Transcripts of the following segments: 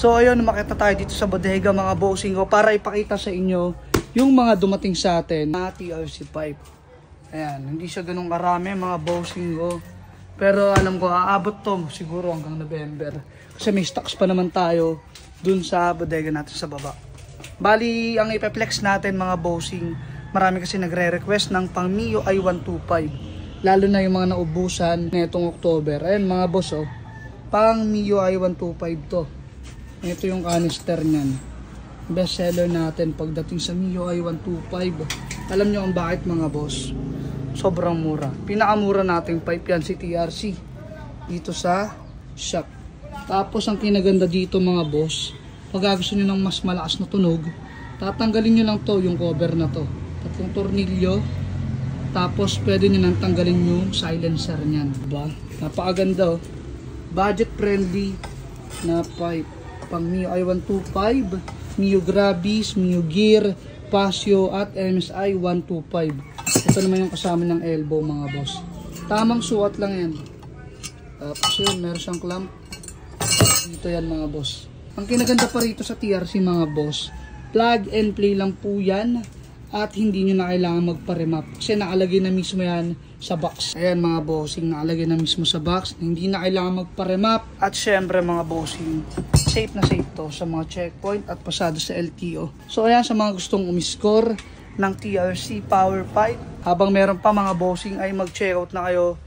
So ayun, makita tayo dito sa bodega mga bossing ko para ipakita sa inyo yung mga dumating sa atin na TRC pipe. Ayan, hindi siya ganun karami mga bossing ko. Pero alam ko, aabot to siguro hanggang November. Kasi may stocks pa naman tayo dun sa bodega natin sa baba. Bali, ang ipeplex natin mga bossing, marami kasi nagre-request ng pang Mio i125. Lalo na yung mga naubusan netong October. Ayan mga boss, oh, pang Mio i125 to. Ito yung canister niyan. Best seller natin pagdating sa Mio i125. Alam nyo kung bakit mga boss? Sobrang mura. Pinakamura nating pipe yan si TRC dito sa shop. Tapos ang kinaganda dito mga boss, pag gusto nyo ng mas malakas na tunog, tatanggalin nyo lang to, yung cover na to. Tatlong tornilyo. Tapos pwede nyo nang tanggalin yung silencer nyan. Diba? Napakaganda, oh. Budget friendly na pipe. Pang Mio i125, Mio Gravis, Mio Gear, Pasio at MSI 125. Ito naman yung kasama ng elbow mga boss. Tamang sukat lang yan. Tapos yun, meron siyang clamp. Dito yan mga boss. Ang kinaganda pa rito sa TRC mga boss, plug and play lang po yan. At hindi nyo na kailangan magpa-remap. Kasi nakalagay na mismo yan sa box. Ayan mga bossing, nakalagay na mismo sa box. Hindi na kailangan magpa-remap. At syempre mga bossing, safe na safe to sa mga checkpoint at pasado sa LTO. So ayan, sa mga gustong umiscore ng TRC Power Pipe, habang meron pa mga bossing ay mag-check out na kayo.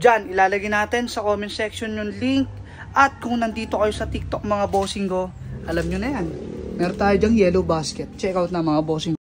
Diyan, ilalagay natin sa comment section yung link. At kung nandito kayo sa TikTok mga bossing ko, alam nyo na yan. Meron tayo dyang yellow basket. Check out na mga bossing.